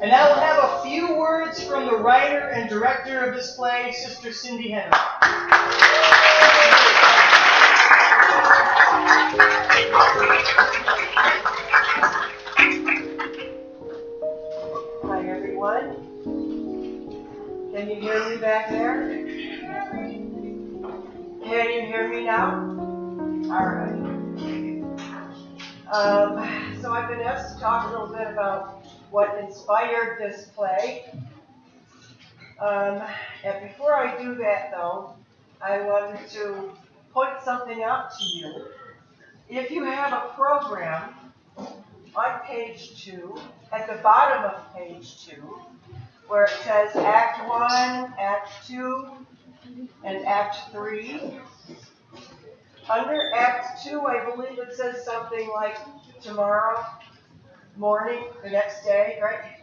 And now we'll have a few words from the writer and director of this play, Sister Cindy Henry. Hi, everyone. Can you hear me back there? Can you hear me now? All right. So I've been asked to talk a little bit about what inspired this play. And before I do that, though, I wanted to point something out to you. If you have a program on page 2, at the bottom of page 2, where it says Act 1, Act 2, and Act 3, under Act 2, I believe it says something like tomorrow morning, the next day, right?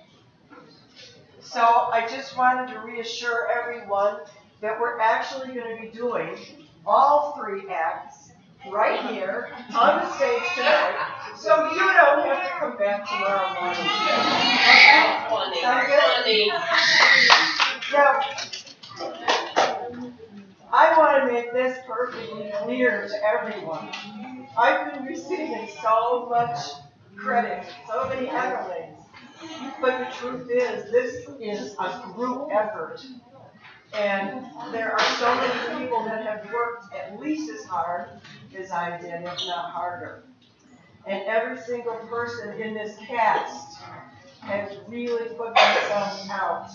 So I just wanted to reassure everyone that we're actually going to be doing all 3 acts right here on the stage tonight, so you don't have to come back tomorrow morning. Sound good? Now, I want to make this perfectly clear to everyone. I've been receiving so much credit, so many accolades. But the truth is, this is a group effort. And there are so many people that have worked at least as hard as I did, if not harder. And every single person in this cast has really put themselves out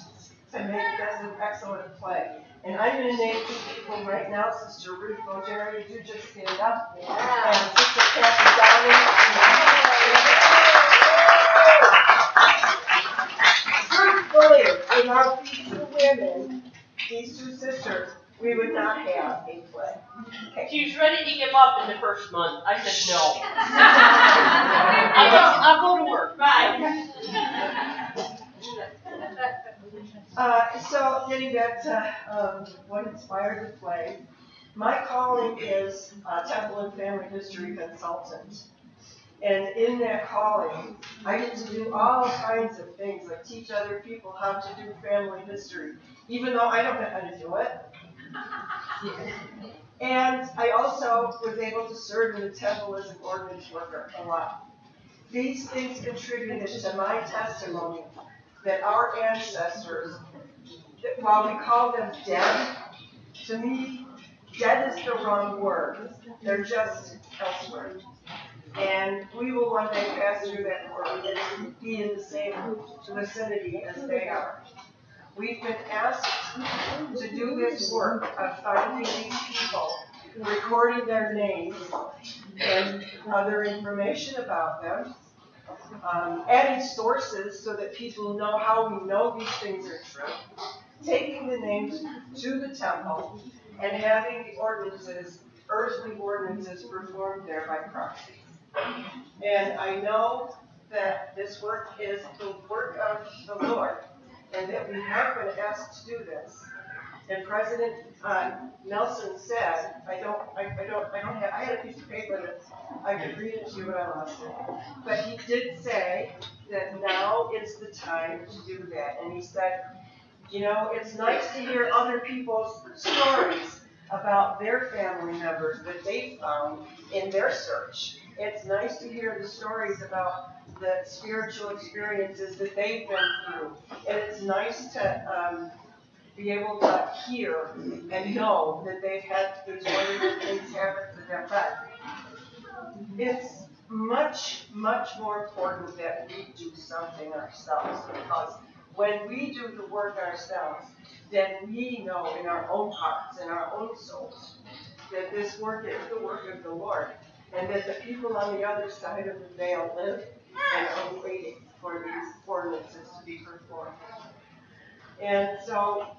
to make this an excellent play. And I'm going to name 2 people right now. Sister Ruth Bojeri, would you just stand up? Yeah. And Sister Kathy Downing. Truthfully, without these 2 women, these 2 sisters, we would not have a play. Okay. She was ready to give up in the first month. I said no. I'll go to work. Bye. So getting back to what inspired the play, my calling is Temple and Family History Consultant. And in that calling, I get to do all kinds of things, like teach other people how to do family history, even though I don't know how to do it. And I also was able to serve in the temple as an ordinance worker a lot. These things contributed to my testimony that our ancestors, while we call them dead, to me, dead is the wrong word. They're just elsewhere. And we will one day pass through that world and be in the same vicinity as they are. We've been asked to do this work of finding these people, recording their names and other information about them, adding sources so that people know how we know these things are true, taking the names to the temple, and having the ordinances, earthly ordinances, performed there by proxy. And I know that this work is the work of the Lord, and that we have been asked to do this. And President Nelson said, I had a piece of paper that I could read it to you, but I lost it. But he did say that now is the time to do that. And he said, you know, it's nice to hear other people's stories about their family members that they found in their search. It's nice to hear the stories about the spiritual experiences that they've been through. And it's nice to be able to hear and know that they've had these wonderful things happen to them. But it's much, much more important that we do something ourselves, because when we do the work ourselves, then we know in our own hearts, in our own souls, that this work is the work of the Lord, and that the people on the other side of the veil live and are waiting for these ordinances to be performed. And so,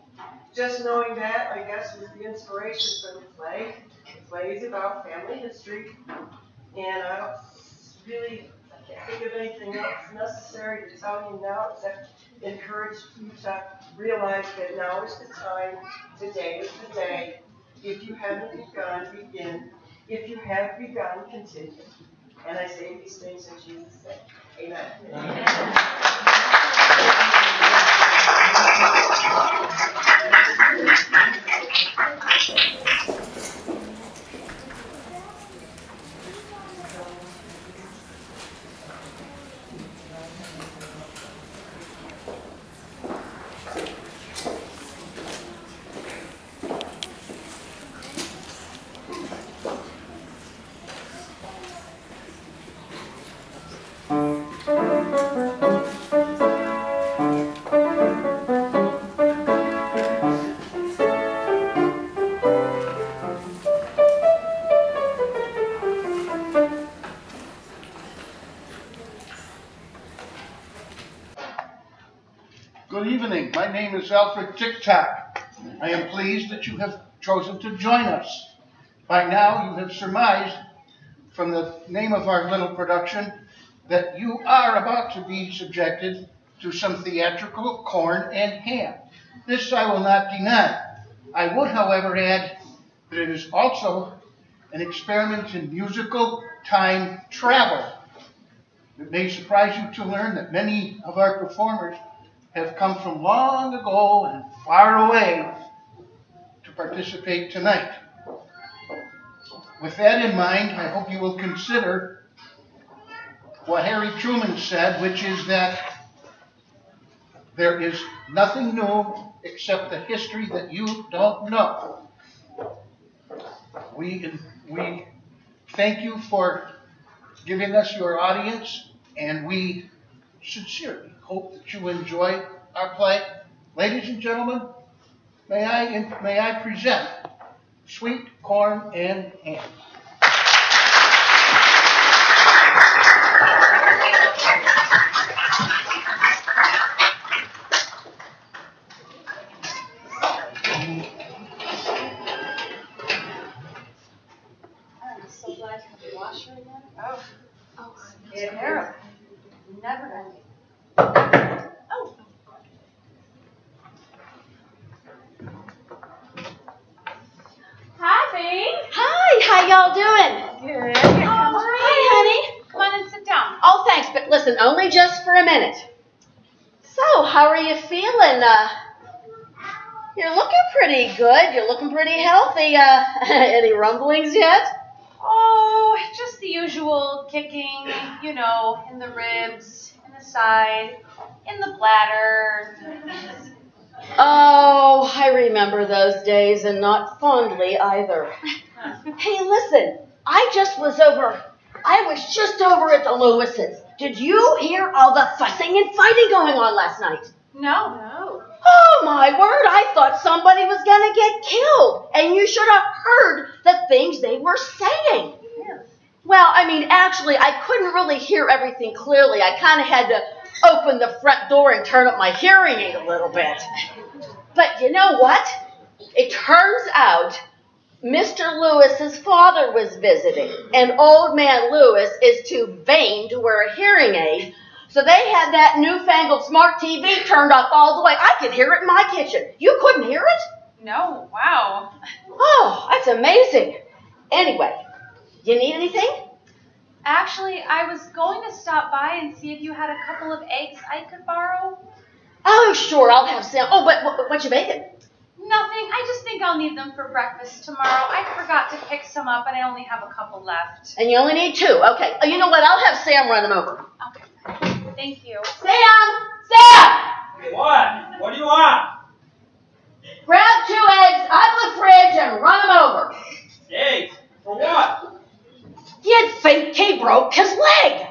just knowing that, I guess, was the inspiration for the play. The play is about family history, and I can't think of anything else necessary to tell you now except encourage you to realize that now is the time, today is the day. If you haven't begun, begin. If you have begun, continue. And I say these things in Jesus' name. Amen. Amen. Good evening. My name is Alfred TikTok. I am pleased that you have chosen to join us. By now, you have surmised from the name of our little production that you are about to be subjected to some theatrical corn and ham. This I will not deny. I would, however, add that it is also an experiment in musical time travel. It may surprise you to learn that many of our performers have come from long ago and far away to participate tonight. With that in mind, I hope you will consider what Harry Truman said, which is that there is nothing new except the history that you don't know. We thank you for giving us your audience, and we sincerely hope that you enjoy our play. Ladies and gentlemen, may I present Sweet Corn and Ham. I'm so glad to have the washer again. Oh, yeah, Harold. Never ending. Oh. Hi, Bing. Hi, how y'all doing? Good. Hi, honey. Come on and sit down. Oh, thanks, but listen, only just for a minute. So, how are you feeling? You're looking pretty good. You're looking pretty healthy. Any rumblings yet? Oh, just the usual kicking, in the ribs, in the side, in the bladder. Oh, I remember those days, and not fondly either. Hey, listen, I was just over at the Lewis's. Did you hear all the fussing and fighting going on last night? No. Oh, my word, I thought somebody was going to get killed, and you should have heard the things they were saying. Well, actually, I couldn't really hear everything clearly. I kind of had to open the front door and turn up my hearing aid a little bit. But you know what? It turns out Mr. Lewis's father was visiting, and old man Lewis is too vain to wear a hearing aid, so they had that newfangled smart TV turned up all the way. I could hear it in my kitchen. You couldn't hear it? No, wow. Oh, that's amazing. Anyway, you need anything? Actually, I was going to stop by and see if you had a couple of eggs I could borrow. Oh, sure, I'll have some. Oh, but what you baking? Nothing. I just think I'll need them for breakfast tomorrow. I forgot to pick some up, and I only have a couple left. And you only need 2. Okay. Oh, you know what? I'll have Sam run them over. Okay. Thank you. Sam! What? What do you want? Grab 2 eggs out of the fridge and run them over. Eggs? For what? You'd think he broke his leg.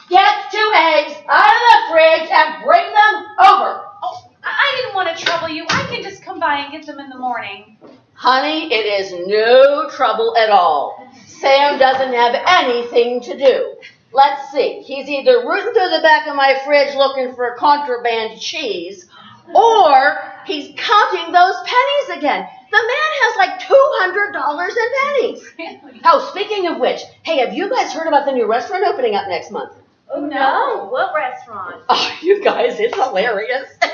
Get 2 eggs out of the fridge and bring them over. Oh, I didn't want to trouble you. I can just come by and get them in the morning. Honey, it is no trouble at all. Sam doesn't have anything to do. Let's see. He's either rooting through the back of my fridge looking for contraband cheese, or he's counting those pennies again. The man has like $200 in pennies. Really? Oh, speaking of which, hey, have you guys heard about the new restaurant opening up next month? Oh, no. What restaurant? Oh, you guys, it's hilarious. It's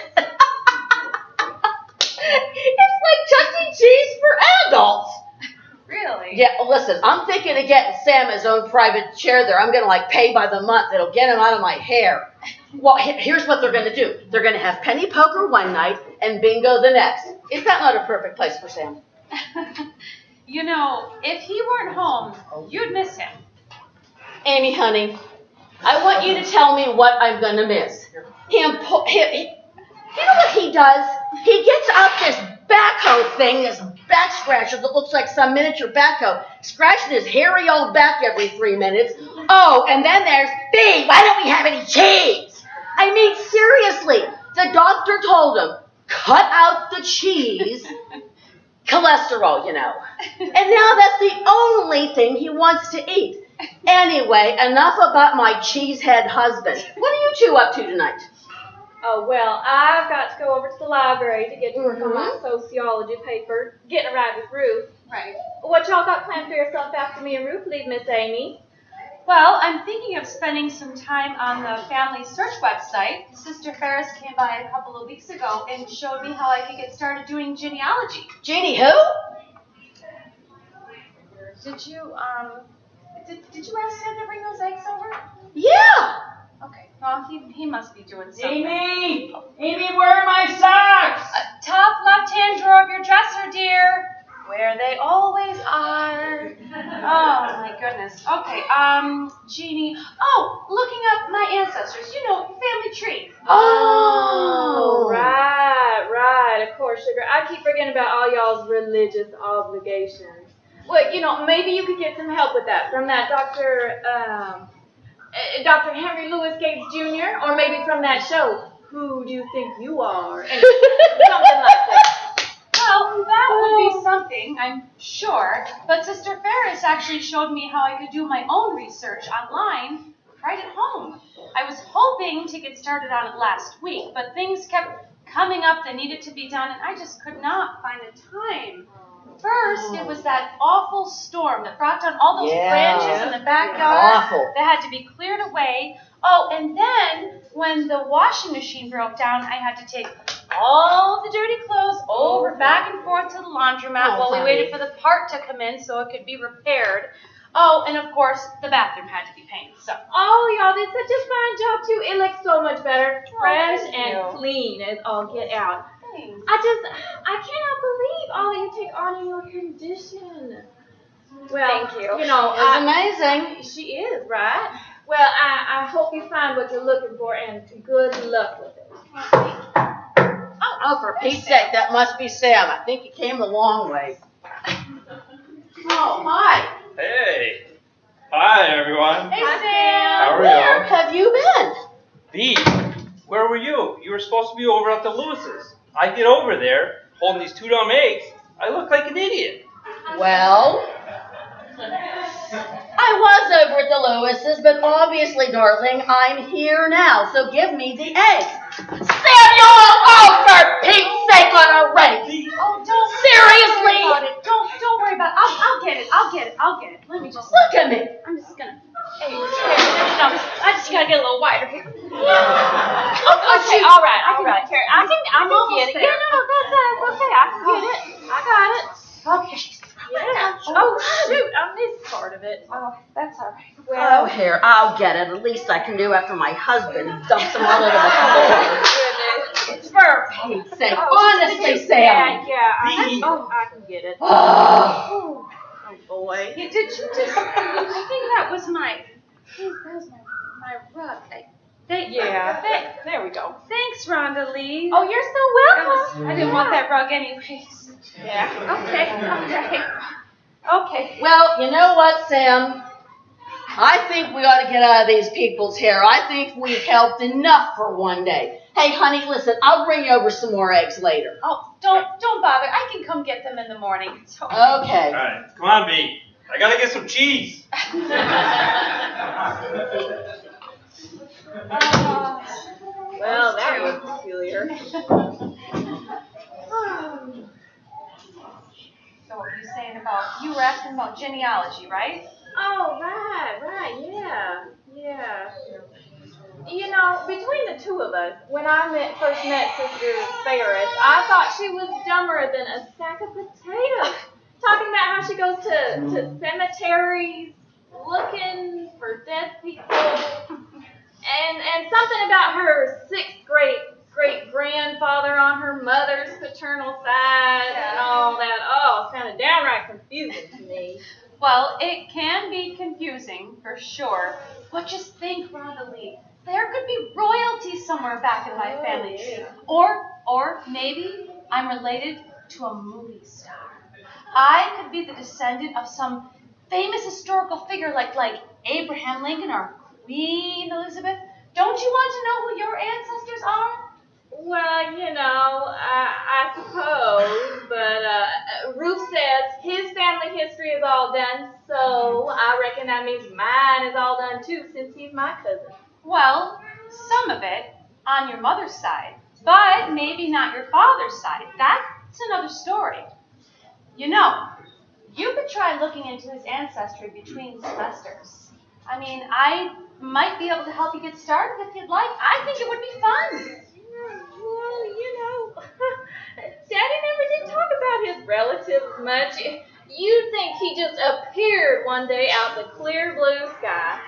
like Chuck E. Cheese for adults. Really? Yeah, listen, I'm thinking of getting Sam his own private chair there. I'm going to pay by the month. It'll get him out of my hair. Well, here's what they're going to do. They're going to have penny poker one night and bingo the next. Is that not a perfect place for Sam? If he weren't home, you'd miss him. Amy, honey, I want you to tell me what I'm going to miss. You know what he does? He gets out this backhoe thing, this back scratcher that looks like some miniature backhoe, scratching his hairy old back every 3 minutes. Oh, and then there's, B, why don't we have any cheese? Seriously, the doctor told him, cut out the cheese. Cholesterol, And now that's the only thing he wants to eat. Anyway, enough about my cheesehead husband. What are you 2 up to tonight? Oh, well, I've got to go over to the library to get to work on my sociology paper, getting a ride with Ruth. Right. What y'all got planned for yourself after me and Ruth leave, Miss Amy? Well, I'm thinking of spending some time on the family search website. Sister Ferris came by a couple of weeks ago and showed me how I could get started doing genealogy. Jeannie, who? Did you, did you ask Sam to bring those eggs over? Yeah. Okay, well, he must be doing something. Amy! Amy, where are my socks? Top left-hand drawer of your dresser, dear. Where they always are. Oh, my goodness. Okay, Jeannie. Oh, looking up my ancestors. You know, family tree. Oh. Right, of course, sugar. I keep forgetting about all y'all's religious obligations. Well, you know, maybe you could get some help with that from that Dr. Henry Louis Gates Jr., or maybe from that show, Who Do You Think You Are? And something like that. Well, that would be something, I'm sure. But Sister Ferris actually showed me how I could do my own research online right at home. I was hoping to get started on it last week, but things kept coming up that needed to be done, and I just could not find the time. First, it was that awful storm that brought down all those branches in the backyard Awful. that had to be cleared away. Oh, and then when the washing machine broke down, I had to take all the dirty clothes over back and forth to the laundromat while we waited for the part to come in so it could be repaired. Oh, and of course, the bathroom had to be painted. So, Oh, y'all did such a fine job, too. It looks so much better. Fresh thank and you. clean as all get out. thanks. I cannot believe all that you take on in your condition. Well, Thank you. You know, It's amazing. she is, right? Well, I hope you find what you're looking for, and good luck with it. Oh, for Pete's sake, that must be Sam. I think he came a long way. Oh, hi. Hey. Hi, everyone. Hey, Hi, Sam. How are Where you? have you been? Bee, where were you? You were supposed to be over at the Lewis's. I get over there, holding these 2 dumb eggs. I look like an idiot. Well, I was over at the Lewis's, but obviously, darling, I'm here now, so give me the eggs. Samuel! Oh, for Pete's sake already! Oh, don't Seriously? worry about it. Don't worry about it. I'll get it. Let me just Look at me. I'm just gonna. Hey, no, I just gotta get a little wider here. Okay, all right. I think I'm almost there. Yeah, no, that's okay. I can get it. I got it. Okay. Yeah. Oh, shoot. I missed part of it. Oh, that's all right. Oh, Well, here, I'll get it. At least I can do after my husband dumps them all over the floor. goodness. For Pete's sake. Oh, Honestly, Sam. Yeah. Bee. I can get it. Oh. Oh, boy. Did you just? I think that was my rug. There we go. Thanks, Rhonda Lee. Oh, you're so welcome. I didn't want that rug anyways. Yeah. Okay. Well, you know what, Sam? I think we ought to get out of these people's hair. I think we've helped enough for one day. Hey, honey, listen, I'll bring you over some more eggs later. Oh, don't bother. I can come get them in the morning. It's okay. Okay. All right, come on, Bee. I gotta get some cheese. Well, that was peculiar. So what were you saying about, you were asking about genealogy, right? Oh, right, yeah. You know, between the two of us, when I first met Sister Ferris, I thought she was dumber than a sack of potatoes. Talking about how she goes to cemeteries looking for dead people, and something about her sixth great grandfather on her mother's paternal side and all that. Oh, sounded downright confusing to me. Well, it can be confusing, for sure. But just think, Rhonda Lee, there could be royalty somewhere back in my family tree. Or maybe I'm related to a movie star. I could be the descendant of some famous historical figure like Abraham Lincoln or Queen Elizabeth. Don't you want to know who your ancestors are? Well, you know, I suppose, but Ruth says his family history is all done, so I reckon that means mine is all done too, since he's my cousin. Well, some of it. on your mother's side, but maybe not your father's side. That's another story. You know, you could try looking into his ancestry between semesters. I mean, I might be able to help you get started if you'd like. I think it would be fun. Well, Daddy never did talk about his relatives much. You'd think he just appeared one day out the clear blue sky.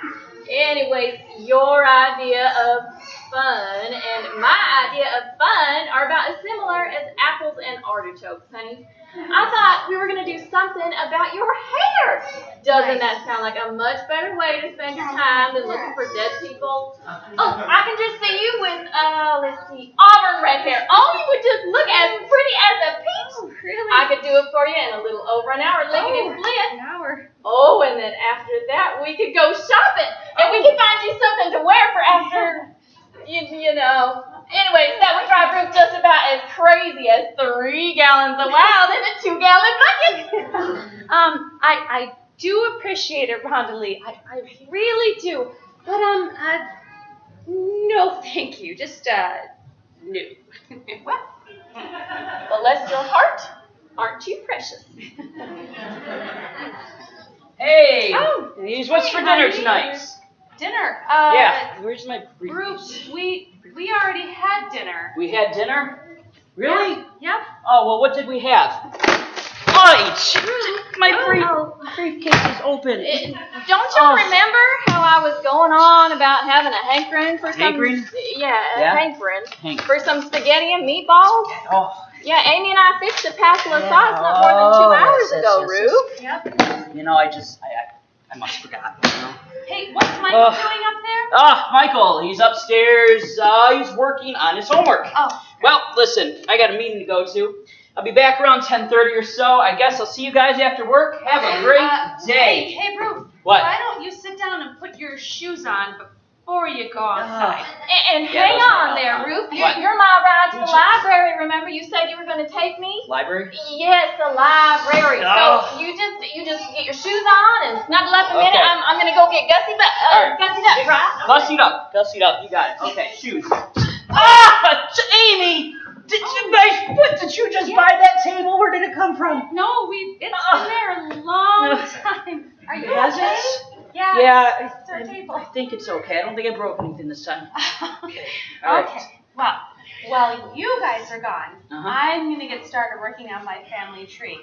Anyways, your idea of fun and my idea of fun are about as similar as apples and artichokes, honey. I thought we were going to do something about your hair. Doesn't that sound like a much better way to spend your time than looking for dead people? Oh, I can just see you with, let's see, auburn red hair. Oh, you would just look as pretty as a peach. Really? I could do it for you in a little over an hour, lickety split. An hour. Oh, and then after that, we could go shopping. And we could find you something to wear for after, you know. Anyways, that would drive Ruth just about as crazy as 3 gallons of wild in a 2-gallon bucket. I do appreciate it, Rhonda Lee. I really do. But, no thank you. Just, no. What? Bless your heart, aren't you precious? Hey, Oh, what's for dinner honey. tonight? Dinner. Yeah, where's my Bruce, briefcase? we already had dinner. We had dinner? Really? Yep. Oh, well, what did we have? My briefcase is open. Don't y'all remember how I was going on about having a hankering for some... Hankering? Yeah, hankering. Hank. For some spaghetti and meatballs? Oh, Yeah, Amy and I fixed a passel of sauce not more than 2 hours ago, Rube. Yep. you know, I must have forgotten, you know. Hey, what's Michael doing up there? Michael, he's upstairs. He's working on his homework. Oh. Well, listen, I got a meeting to go to. I'll be back around 10:30 or so. I guess I'll see you guys after work. Have a great day. Hey, Ruth. What? Why don't you sit down and put your shoes on before you go outside? And Yeah, hang those are on there, Ruth. What? You're my ride to the library. Remember, you said you were going to take me? Library? Yes, the library. Oh. So you just get your shoes on and snuggle up a minute. Okay. I'm going to go get Gussied up. All right. Gussied up, right? Gussied up. You got it. Okay, shoes. Amy! Did you just buy that table? Where did it come from? No, it's been there a long time. Are you Has okay? it? Yeah, it's our table. I think it's okay. I don't think I broke anything this time. Okay. All right. Okay. Well, while you guys are gone, Uh-huh. I'm going to get started working on my family tree.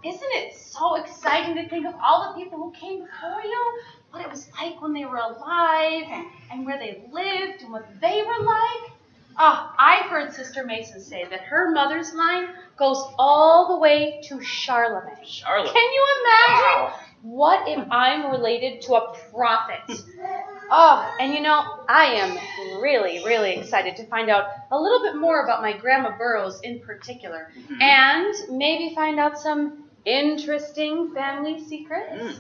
Isn't it so exciting to think of all the people who came before you? What it was like when they were alive, and where they lived, and what they were like? I've heard Sister Mason say that her mother's line goes all the way to Charlemagne. Charlotte. Can you imagine? Wow. What if I'm related to a prophet? And you know, I am really, really excited to find out a little bit more about my Grandma Burroughs in particular, and maybe find out some interesting family secrets.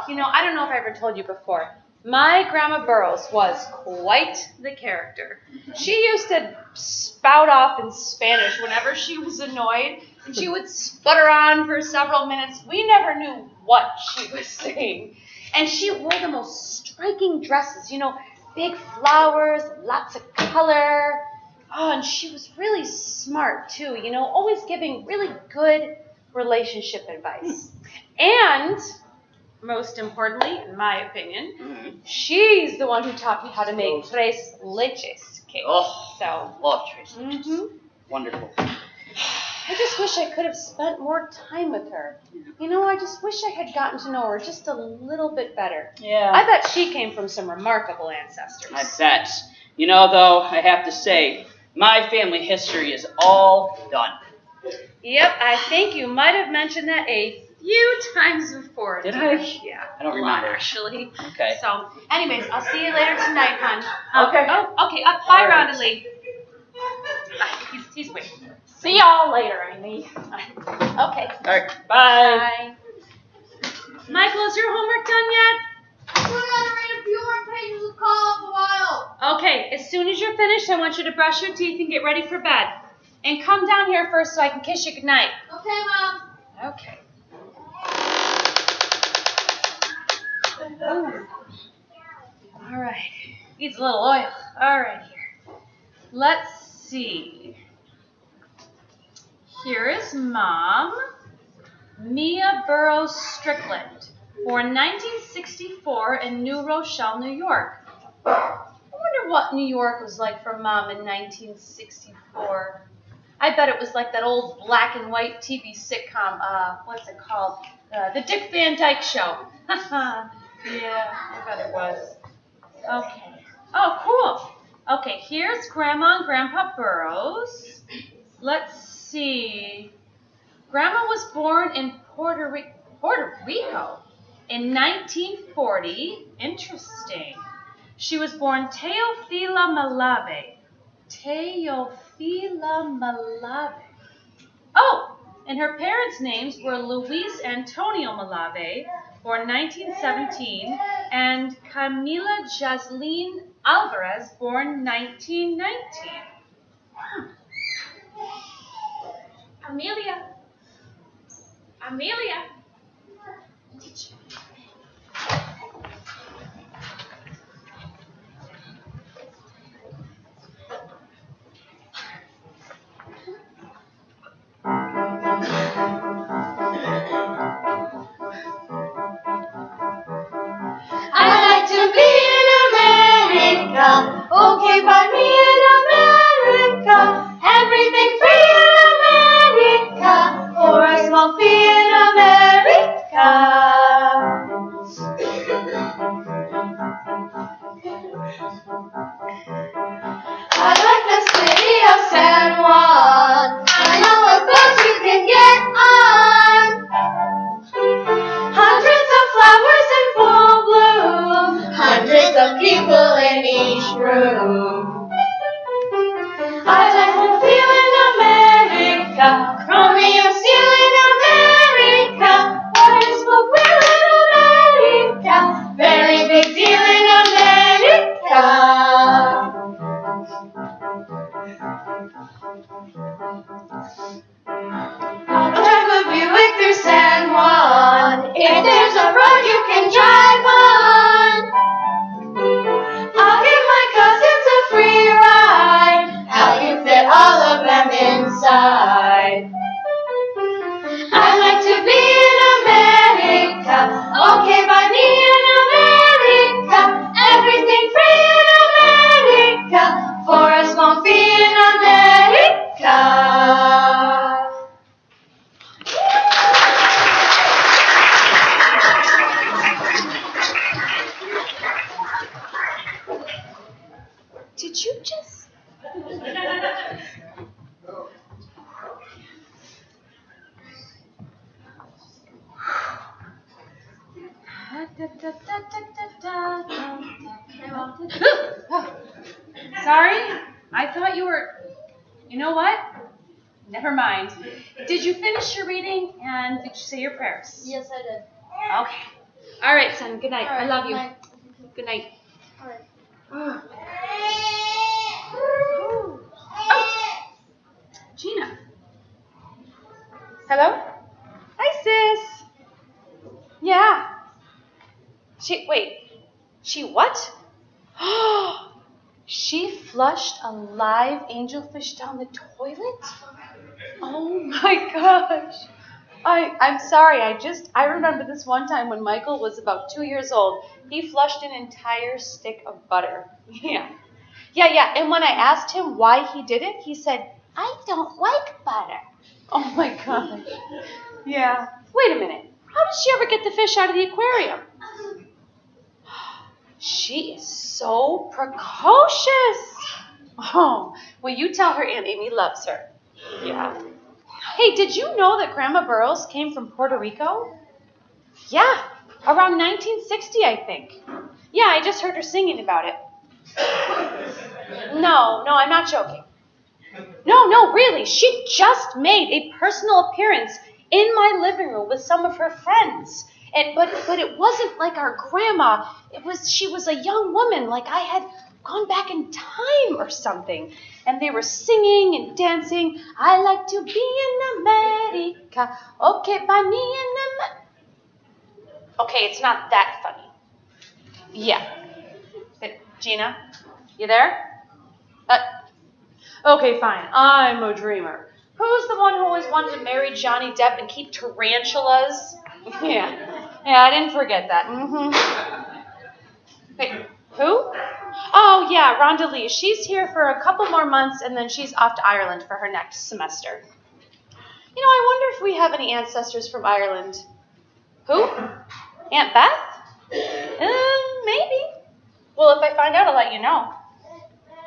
You know, I don't know if I ever told you before. My Grandma Burroughs was quite the character. She used to spout off in Spanish whenever she was annoyed, and she would sputter on for several minutes. We never knew what she was saying. And she wore the most striking dresses, you know, big flowers, lots of color. And she was really smart, too, you know, always giving really good relationship advice. And most importantly, in my opinion, she's the one who taught me how to make tres leches cake. Oh, So, love Tracy. Wonderful. I just wish I could have spent more time with her. You know, I just wish I had gotten to know her just a little bit better. Yeah. I bet she came from some remarkable ancestors. I bet. You know, though, I have to say, my family history is all done. Yep, I think you might have mentioned that a few times before. Did dear. I? Yeah. I don't a lot, remember. actually. Okay. So, anyways, I'll see you later tonight, hon. Okay. Oh, okay. Bye, All right. Rhonda Lee. He's waiting. See y'all later, Amy. Okay. All right. Bye. Bye. Michael, is your homework done yet? I still gotta read a few more pages of Call of the Wild. Okay, as soon as you're finished, I want you to brush your teeth and get ready for bed. And come down here first so I can kiss you goodnight. Okay, Mom. Okay. All right. Needs a little oil. All right, here. Let's see. Here is Mom. Mia Burroughs Strickland, born 1964 in New Rochelle, New York. I wonder what New York was like for Mom in 1964. I bet it was like that old black and white TV sitcom, what's it called? The Dick Van Dyke Show. Yeah, I bet it was. Okay. Oh, cool. Okay, here's Grandma and Grandpa Burroughs. Let's see. Grandma was born in Puerto Rico in 1940. Interesting. She was born Teofila Malave. Teofila Malave. Oh, and her parents' names were Luis Antonio Malave, born 1917, and Camila Jasleen Alvarez, born 1919. Amelia. Amelia. I'd like to be in America, okay by me in America, everything free in America, for a small fee in America. I like the city of San Juan, I know a boat you can get on. Hundreds of flowers in full bloom, hundreds of people in each room. I'd like to feel in America, chromium steel in America, water smoke wheel in America, very big deal in America. I'll drive a Buick through San Juan, if there's a road you can drive on. I'll give my cousins a free ride, how you fit all of them inside. I'd like to be in America, okay by me in America, everything free in America, for a small fee in America. Did you just... Sorry? I thought you were... You know what? Never mind. Did you finish your reading and did you say your prayers? Yes, I did. Okay. All right, son. Good night. All right, I love you. good night. Good night. All right. Oh, Gina. Hello? Hi, sis. Yeah. She what? She flushed a live angelfish down the toilet? Oh my gosh. I'm sorry, I remember this one time when Michael was about 2 years old. He flushed an entire stick of butter. Yeah, and when I asked him why he did it, he said, I don't like butter. Oh my gosh. Yeah. Wait a minute. How did she ever get the fish out of the aquarium? She is so precocious. Oh, will you tell her Aunt Amy loves her? Yeah. Hey, did you know that Grandma Burroughs came from Puerto Rico? Yeah, around 1960, I think. Yeah, I just heard her singing about it. No, I'm not joking. No, really. She just made a personal appearance in my living room with some of her friends. But it wasn't like our grandma. She was a young woman, like I had gone back in time or something. And they were singing and dancing. I like to be in America. Okay, by me in America. Okay, it's not that funny. Yeah. But Gina, you there? Okay, fine. I'm a dreamer. Who's the one who always wanted to marry Johnny Depp and keep tarantulas? Yeah, I didn't forget that. Wait, who? Oh, yeah, Rhonda Lee. She's here for a couple more months, and then she's off to Ireland for her next semester. You know, I wonder if we have any ancestors from Ireland. Who? Aunt Beth? Maybe. Well, if I find out, I'll let you know.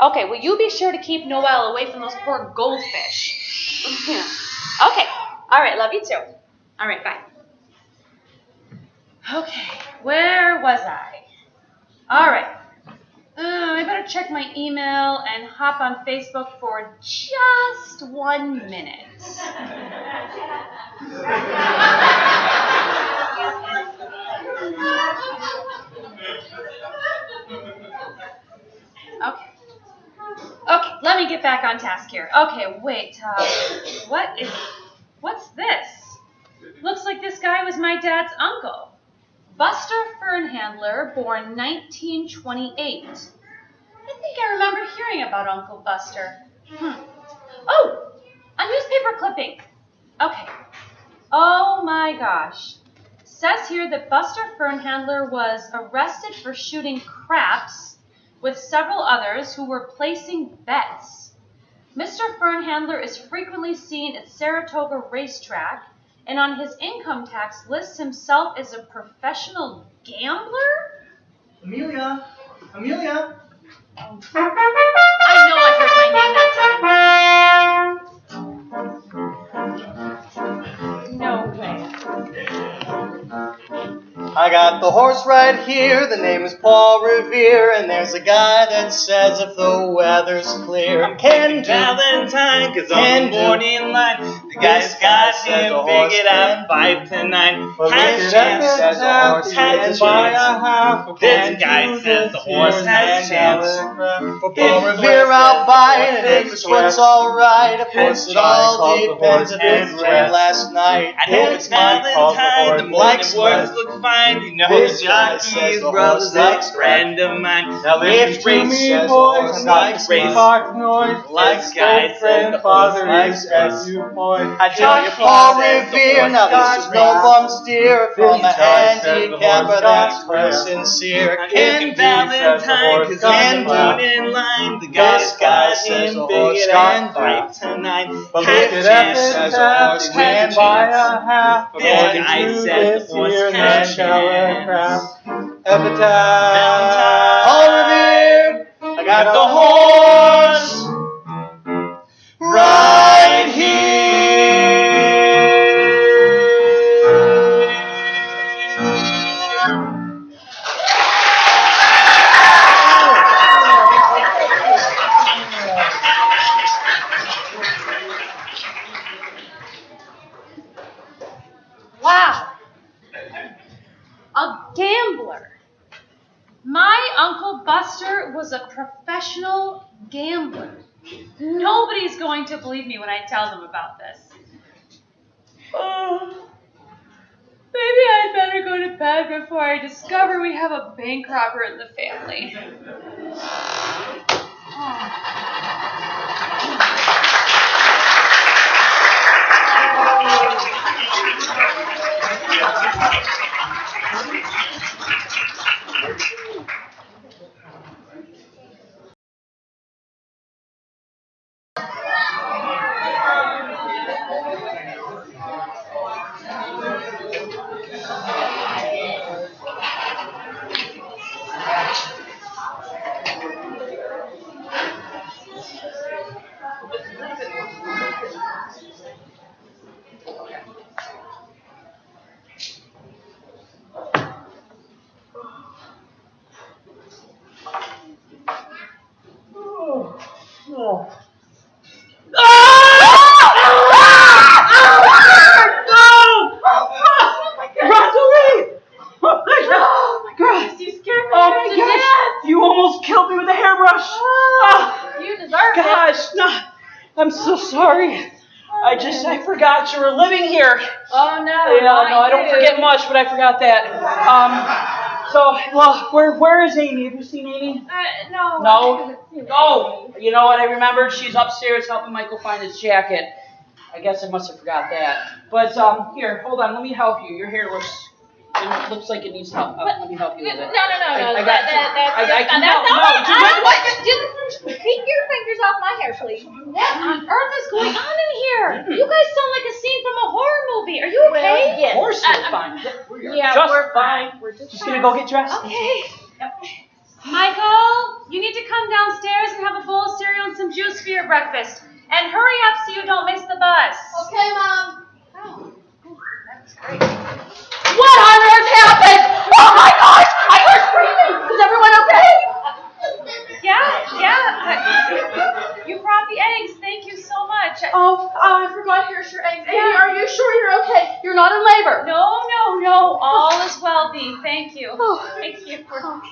Okay, well, you be sure to keep Noelle away from those poor goldfish. Okay. All right, love you too. All right, bye. Okay, where was I? All right. I better check my email and hop on Facebook for just 1 minute. Okay, let me get back on task here. Okay, wait, what's this? Looks like this guy was my dad's uncle. Buster Fernhandler, born 1928. I think I remember hearing about Uncle Buster. Oh, a newspaper clipping. Okay. Oh my gosh. Says here that Buster Fernhandler was arrested for shooting craps with several others who were placing bets. Mr. Fernhandler is frequently seen at Saratoga Racetrack, and on his income tax lists himself as a professional gambler? Amelia! I know I heard my name that time. No way. I got the horse right here, the name is Paul Revere, and there's a guy that says if the weather's clear, I'm picking Valentine, cause on the morning line, the guy's got him figured out 5 to 9. Has a chance, says the horse has a chance. This guy says the horse has a chance. For Paul Revere I'll buy it, and if the sweat's alright, of course it all depends if it rained last night. I know it's Valentine, the morning works look fine. You know the jockey's brother's a friend of mine. Now If listen to me, boys, likes park noise, likes guy says the father horse is has as you point. I tell tell you, you, Paul says the Revere, horse now this got is no bum steer from a This guy says the handicapper horse that's got real sincere. And Valentine, cause on the morning line, the guy's got him figured out 5 to 9. But Has look a it chance, up, says it the horse says has a buy chance. a half. This guy says the horse has a chance. Epitaph. Paul Revere, I got the horse right Wow. A gambler. My Uncle Buster was a professional gambler. Nobody's going to believe me when I tell them about this. Oh, maybe I'd better go to bed before I discover we have a bank robber in the family. You almost killed me with a hairbrush. You deserve Gosh, no, I'm so sorry. I forgot you were living here. Oh no. Yeah, no, I don't forget much, but I forgot that. Where is Amy? Have you seen Amy? No. No? Oh, You know what I remembered? She's upstairs helping Michael find his jacket. I guess I must have forgot that. But here, hold on. Let me help you. Your hair looks like it needs help. Let me help you with it. No. I That's can not help. just keep your fingers off my hair, please. What on earth is going on in here? You guys sound like a scene from a horror movie. Are you okay? Yes. Of course we're fine. Yeah, Just we're fine. fine. We're just gonna go get dressed. Okay. Michael, you need to come downstairs and have a bowl of cereal and some juice for your breakfast. And hurry up so you don't miss the bus. Okay, Mom. Oh, that's great. What on earth happened? Oh my gosh! I heard screaming! Is everyone okay? Yeah. You brought the eggs. Thank you so much. Oh, I forgot. Here's your eggs. Amy, are you sure you're okay? You're not in labor? No. All is well, Bee. Thank you. Oh. Thank you.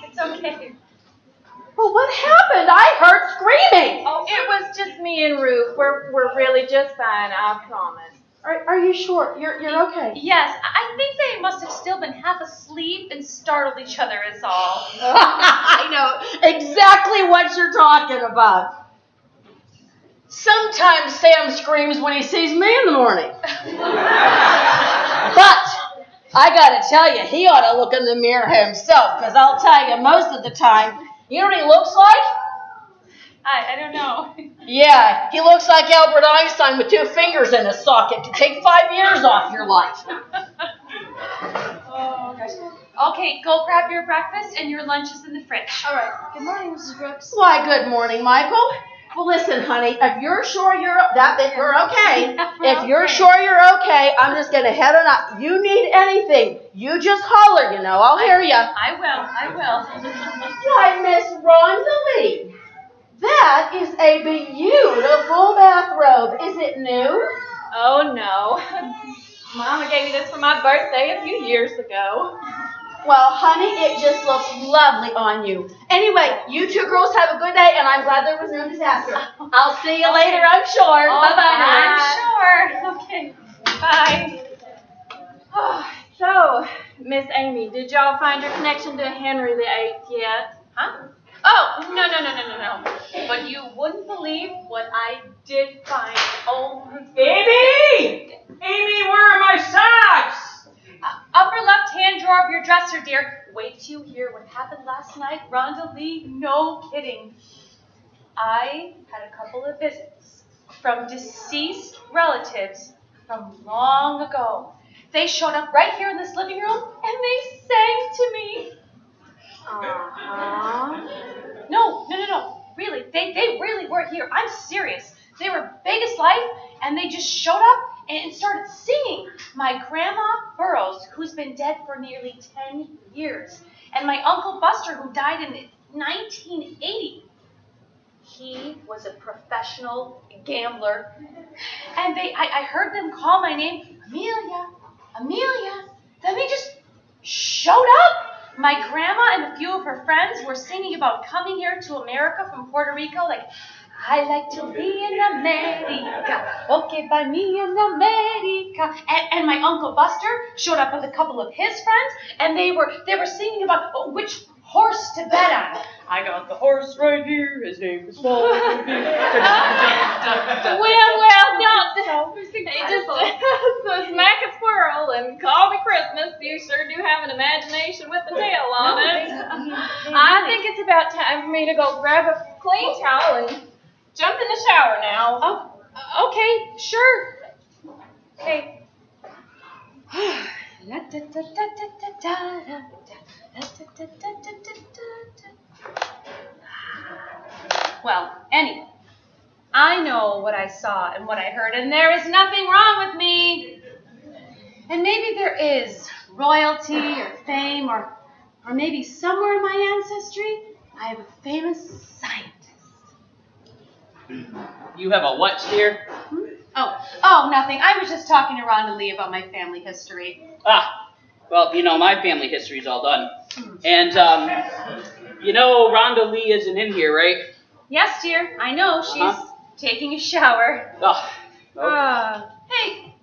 It's okay. Well, what happened? I heard screaming. Oh, it was just me and Ruth. We're really just fine, I promise. Are you sure? You're okay? Yes, I think they must have still been half asleep and startled each other is all. I know exactly what you're talking about. Sometimes Sam screams when he sees me in the morning. But I gotta tell you, he ought to look in the mirror himself, because I'll tell you, most of the time, you know what he looks like? I don't know. Yeah, he looks like Albert Einstein with 2 fingers in his socket to take 5 years off your life. Oh, gosh. Okay, go grab your breakfast and your lunch is in the fridge. All right. Good morning, Mrs. Brooks. Why, good morning, Michael. Well, listen, honey, if you're sure you're okay, if you're sure you're okay, I'm just going to head on up. You need anything, you just holler, I'll hear you. I will. Why, Miss Rhonda Lee, that is a beautiful bathrobe. Is it new? Oh, no. Mama gave me this for my birthday a few years ago. Well, honey, it just looks lovely on you. Anyway, you 2 girls have a good day, and I'm glad there was no disaster. I'll see you later, I'm sure. Bye-bye. I'm sure. Okay. Bye. So, Miss Amy, did y'all find your connection to Henry VIII yet? Huh? Oh, no. But you wouldn't believe what I did find. Oh, Amy! Amy, where are my socks? Upper left-hand drawer of your dresser, dear. Wait till you hear what happened last night, Rhonda Lee. No kidding. I had a couple of visits from deceased relatives from long ago. They showed up right here in this living room, and they sang to me. No. Really, they really were here. I'm serious. They were big as life, and they just showed up and started singing. My grandma Burroughs, who's been dead for nearly 10 years, and my Uncle Buster, who died in 1980. He was a professional gambler, and I heard them call my name, Amelia. Then they just showed up. My grandma and a few of her friends were singing about coming here to America from Puerto Rico, like, I like to be in America, okay by me in America. And my Uncle Buster showed up with a couple of his friends, and they were singing about which horse to bet on. I got the horse right here, his name is Paul. Well, just smack a squirrel and call me Christmas. You sure do have an imagination with the tail on it. I think it's about time for me to go grab a clean towel and jump in the shower now. Oh, okay, sure. Okay. Well, anyway, I know what I saw and what I heard, and there is nothing wrong with me. And maybe there is royalty or fame, or maybe somewhere in my ancestry, I have a famous scientist. You have a what, dear? Oh, nothing. I was just talking to Rhonda Lee about my family history. Well, my family history's all done. And, Rhonda Lee isn't in here, right? Yes, dear. I know. She's taking a shower. Oh, okay. Hey.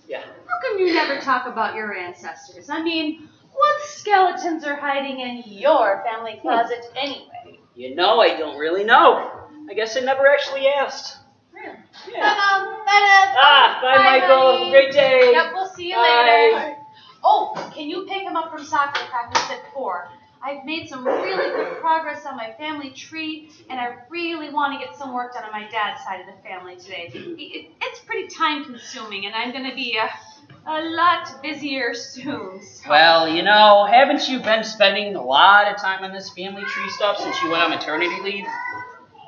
Yeah. How come you never talk about your ancestors? I mean, what skeletons are hiding in your family closet anyway? I don't really know. I guess I never actually asked. Really? Yeah. Bye, Bye, Michael. Have a great day. Yep, we'll see you Bye. later. Oh, can you pick him up from soccer practice at 4? I've made some really good progress on my family tree, and I really want to get some work done on my dad's side of the family today. It's pretty time consuming, and I'm going to be a lot busier soon. So. Well, haven't you been spending a lot of time on this family tree stuff since you went on maternity leave?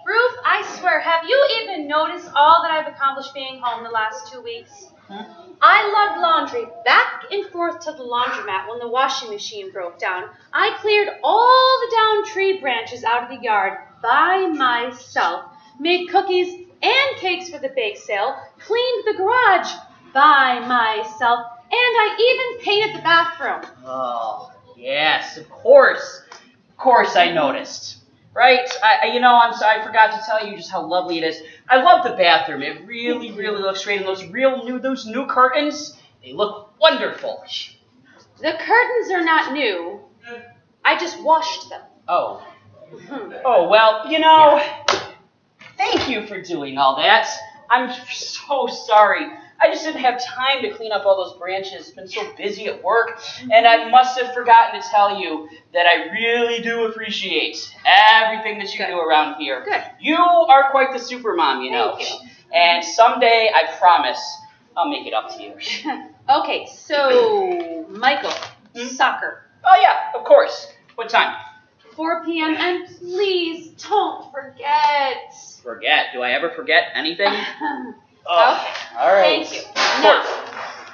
Ruth, I swear, have you even noticed all that I've accomplished being home the last 2 weeks? I lugged laundry back and forth to the laundromat when the washing machine broke down. I cleared all the downed tree branches out of the yard by myself, made cookies and cakes for the bake sale, cleaned the garage by myself, and I even painted the bathroom. Oh, yes, of course. Of course I noticed. Right? I'm sorry, I forgot to tell you just how lovely it is. I love the bathroom. It really, really looks great. And those new curtains, they look wonderful. The curtains are not new. I just washed them. Oh. Oh, well, thank you for doing all that. I'm so sorry. I just didn't have time to clean up all those branches. Been so busy at work, and I must have forgotten to tell you that I really do appreciate everything that you do around here. Good. You are quite the super mom, Thank you. And someday, I promise, I'll make it up to you. Okay, so, Michael, soccer. Oh yeah, of course. What time? 4 p.m. and please don't forget. Forget? Do I ever forget anything? Okay. All right. Thank you. Now,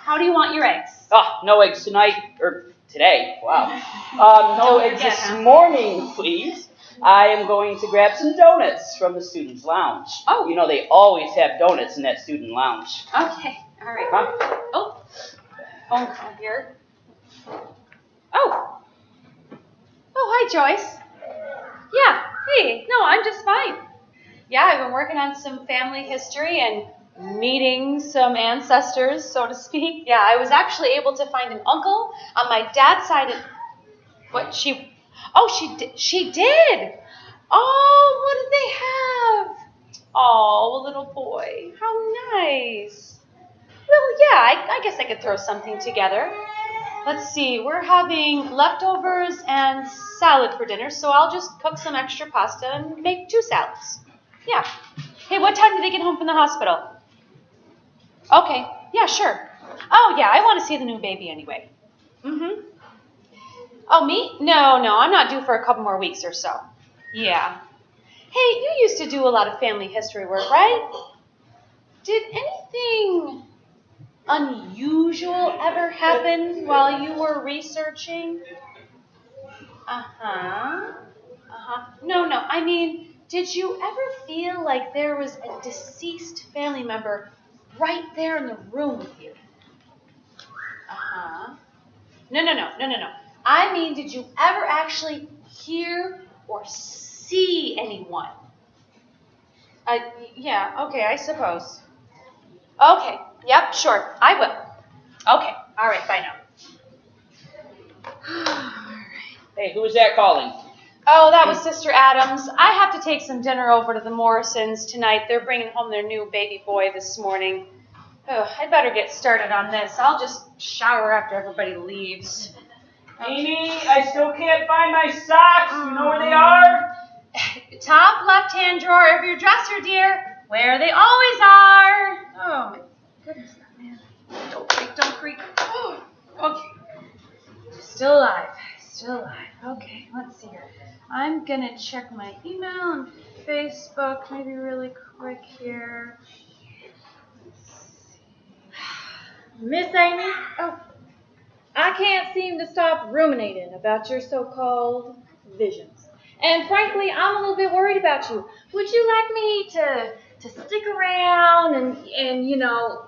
how do you want your eggs? Oh, no eggs tonight, or today, wow. No Don't eggs forget, this huh? morning, please. I am going to grab some donuts from the student's lounge. Oh. They always have donuts in that student lounge. Okay, all right. Huh? Oh, phone call here. Oh, hi, Joyce. Yeah, hey, no, I'm just fine. Yeah, I've been working on some family history and meeting some ancestors, so to speak. Yeah, I was actually able to find an uncle on my dad's side. She did. Oh, what did they have? Oh, a little boy. How nice. Well, yeah, I guess I could throw something together. Let's see, we're having leftovers and salad for dinner, so I'll just cook some extra pasta and make 2 salads. Yeah. Hey, what time did they get home from the hospital? Okay, yeah, sure. Oh, yeah, I want to see the new baby anyway. Mm-hmm. Oh, me? No, I'm not due for a couple more weeks or so. Yeah. Hey, you used to do a lot of family history work, right? Did anything unusual ever happen while you were researching? No, I mean, did you ever feel like there was a deceased family member right there in the room with you? No. I mean, did you ever actually hear or see anyone? Yeah, okay, I suppose. Okay, yep, sure, I will. Okay, all right, bye now. Hey, who was that calling? Oh, that was Sister Adams. I have to take some dinner over to the Morrisons tonight. They're bringing home their new baby boy this morning. Oh, I'd better get started on this. I'll just shower after everybody leaves. Amy, I still can't find my socks. You know where they are? Top left-hand drawer of your dresser, dear. Where they always are. Oh, my goodness, man. Don't creak. Oh, okay. Still alive. Okay, let's see here. I'm going to check my email and Facebook maybe really quick here. Miss Amy? Oh. I can't seem to stop ruminating about your so-called visions. And frankly, I'm a little bit worried about you. Would you like me to stick around and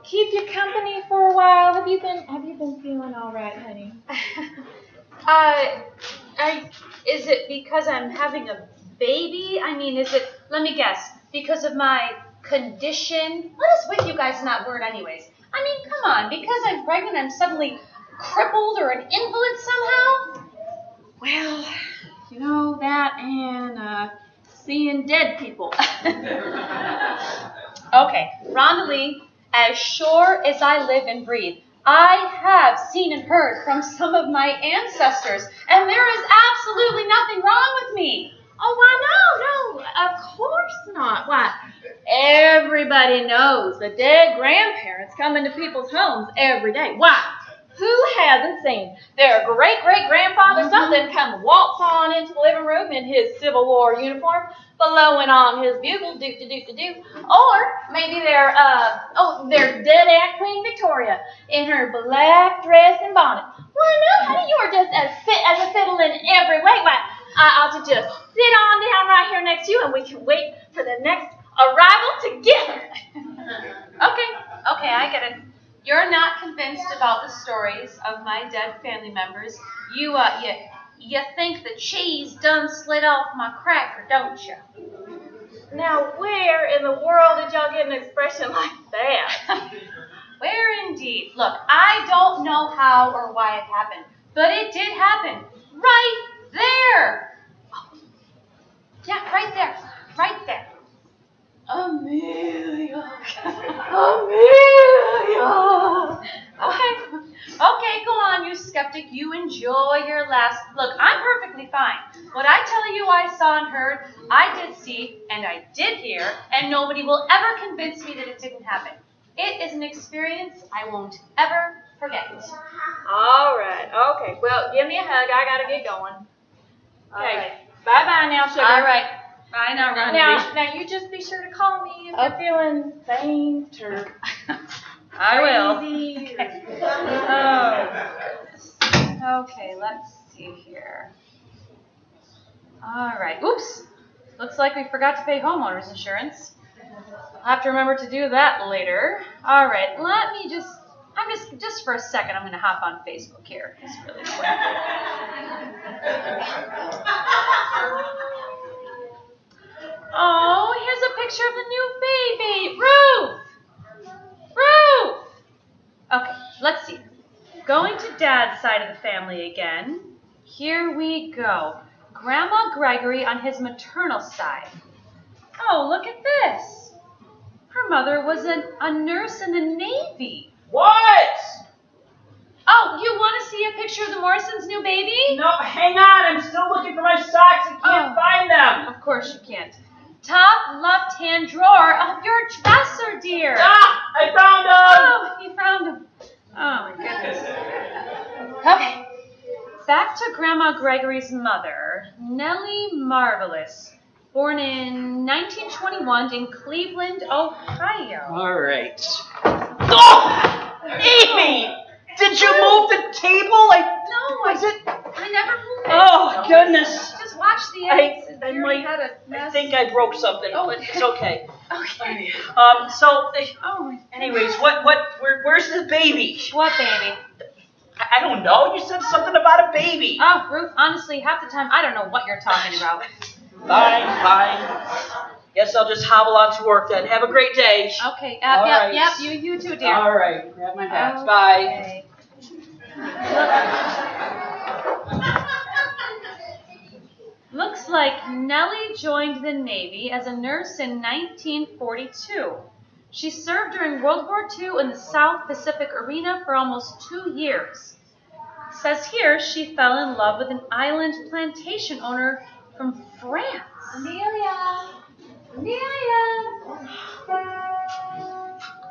keep you company for a while? Have you been feeling all right, honey? Is it because I'm having a baby? I mean, let me guess, because of my condition? What is with you guys in that word anyways? I mean, come on, because I'm pregnant, I'm suddenly crippled or an invalid somehow? Well, that and seeing dead people. Okay, Rhonda Lee, as sure as I live and breathe, I have seen and heard from some of my ancestors, and there is absolutely nothing wrong with me. Oh, why, no, of course not. Why, everybody knows the dead grandparents come into people's homes every day. Why, who hasn't seen their great-great-grandfather something come waltz on into the living room in his Civil War uniform, blowing on his bugle, do-do-do-do-do, or maybe their dead Aunt Queen Victoria in her black dress and bonnet. Why, no, honey, you are just as fit as a fiddle in every way. Why, I ought to just sit on down right here next to you, and we can wait for the next arrival together. Okay, I get it. You're not convinced about the stories of my dead family members. You think the cheese done slid off my cracker, don't you? Now, where in the world did y'all get an expression like that? Where indeed? Look, I don't know how or why it happened, but it did happen. Right there. Yeah, right there. Amelia. Okay, go on, you skeptic. You enjoy your last. Look, I'm perfectly fine. What I tell you I saw and heard, I did see and I did hear, and nobody will ever convince me that it didn't happen. It is an experience I won't ever forget. All right, okay. Well, give me a hug. I gotta get going. Okay. Right. Bye-bye now, sugar. All right. Bye now, Rhonda. Now you just be sure to call me if you're feeling faint or I will. crazy. Okay, let's see here. All right. Oops. Looks like we forgot to pay homeowners insurance. I'll have to remember to do that later. All right. Let me just for a second, I'm going to hop on Facebook here. Just really quick. Oh, here's a picture of the new baby. Ruth! Okay, let's see. Going to Dad's side of the family again. Here we go. Grandma Gregory on his maternal side. Oh, look at this. Her mother was a nurse in the Navy. What? Oh, you want to see a picture of the Morrisons' new baby? No, hang on. I'm still looking for my socks. I can't find them. Of course you can't. Top left-hand drawer of your dresser, dear. Ah, I found them. Oh, you found them. Oh, my goodness. Okay. Back to Grandma Gregory's mother, Nellie Marvelous, born in 1921 in Cleveland, Ohio. All right. Oh, Amy, did you move the table? I never moved it. Oh, goodness. Just watch the eggs. I think I broke something, but it's okay. Okay. Anyways, where's the baby? What baby? I don't know. You said something about a baby. Oh, Ruth, honestly, half the time I don't know what you're talking about. Fine. Guess I'll just hobble on to work then. Have a great day. Okay, All right. yep, you too, dear. All right, grab my bags. Bye. Okay. Looks like Nellie joined the Navy as a nurse in 1942. She served during World War II in the South Pacific arena for almost 2 years. It says here she fell in love with an island plantation owner from France. Amelia.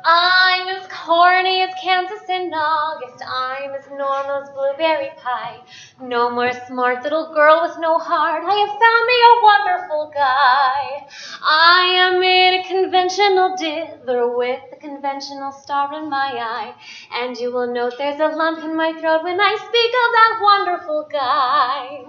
I'm as corny as Kansas in August. I'm as normal as blueberry pie. No more smart little girl with no heart. I have found me a wonderful guy. I am in a conventional dither with a conventional star in my eye. And you will note there's a lump in my throat when I speak of that wonderful guy.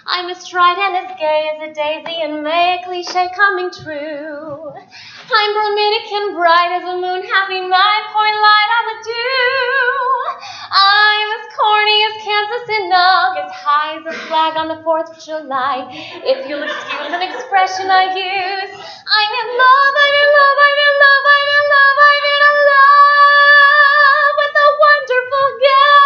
I'm as tried and as gay as a daisy and may a cliche coming true. I'm bromidic and bright as a moon, having my point light on the dew. I'm as corny as Kansas in August, high as a flag on the 4th of July. If you'll excuse an expression I use, I'm in love, I'm in love, I'm in love, I'm in love, I'm in love with a wonderful guy.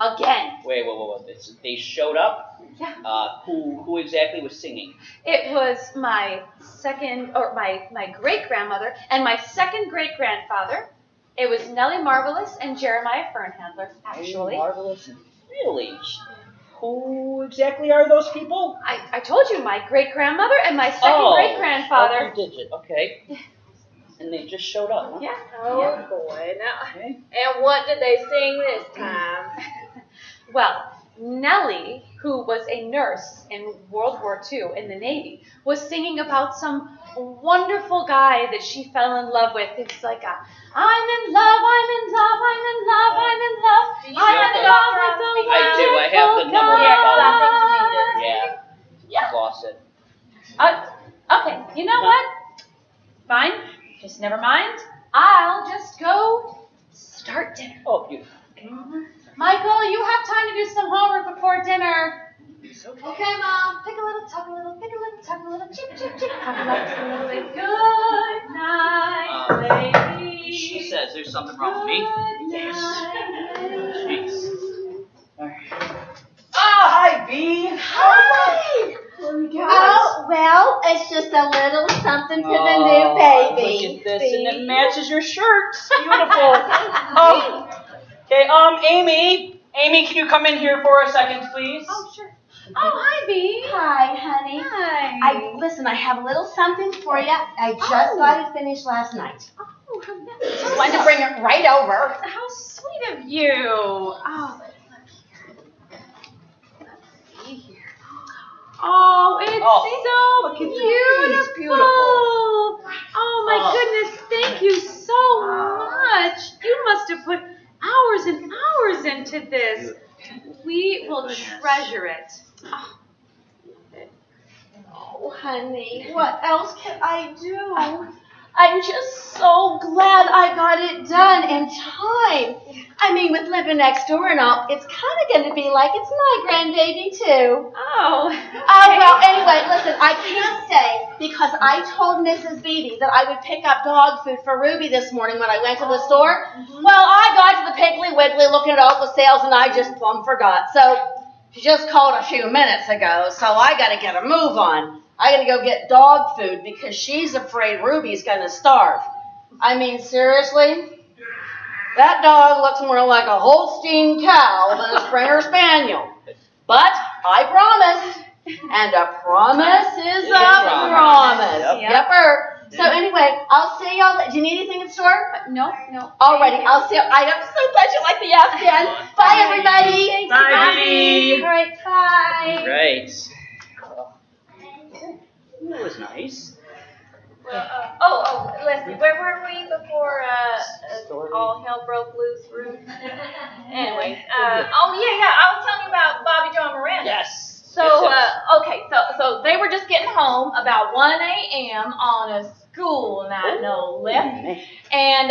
Again. Wait. They showed up? Yeah. Who exactly was singing? It was my my great-grandmother and my second great-grandfather. It was Nellie Marvelous and Jeremiah Fernhandler, actually. Marvelous. Really? Who exactly are those people? I told you, my great-grandmother and my second great-grandfather. Oh, did you? Okay. And they just showed up, huh? Yeah. Oh boy. Now, Okay. and what did they sing this time? Well, Nellie, who was a nurse in World War II in the Navy, was singing about some wonderful guy that she fell in love with. It's like I'm in love, I'm in love, I'm in love, I'm in love. Do you I'm have in the love doctor with on the speaker? I do. I have the number. Yeah, 'cause I think you need it. Yeah. I've lost it. Okay, you know what? Fine. Just never mind. I'll just go start dinner. Oh, beautiful. Michael, you have time to do some homework before dinner. Okay, Mom. Pick a little, tuck a little, pick a little, tuck a little, chip, chip, chip. Tuck a little bit. Good night, ladies. She says there's something wrong with me. Good night, ladies. Jeez. All right. Oh, hi, B. Hi. Oh, well, it's just a little something for the new baby. Look at this, and it matches your shirt. Beautiful. Okay, Amy, can you come in here for a second, please? Oh, sure. Oh, hi, Bee. Hi, honey. Hi. Listen, I have a little something for you. I just got it finished last night. Oh, how nice. Just wanted to bring it right over. How sweet of you. Oh, let's see here. Oh, it's so look at beautiful. It's beautiful. Oh, my goodness. Thank you so much. You must have put hours and hours into this. We will treasure it. Oh, honey, what else can I do? I'm just so glad I got it done in time. I mean, with living next door and all, it's kind of going to be like it's my grandbaby, too. Oh. Well, anyway, listen, I can't stay because I told Mrs. Beebe that I would pick up dog food for Ruby this morning when I went to the store. Well, I got to the Piggly Wiggly looking at all the sales, and I just plumb forgot. So she just called a few minutes ago, so I got to get a move on. I got to go get dog food because she's afraid Ruby's going to starve. I mean, seriously? That dog looks more like a Holstein cow than a Springer Spaniel. But I promised, and a promise is a promise. Yepper. So anyway, I'll see y'all. Do you need anything in the store? No. Alrighty, I'll see you. I'm so glad you like the Afghan. Bye, everybody. Bye, Bee. All right, bye. Right. That was nice. Leslie, where were we before all hell broke loose, Ruth? Anyways, I was telling you about Bobby Joe and Miranda. Yes. So they were just getting home about 1 a.m. on a school night, no less. And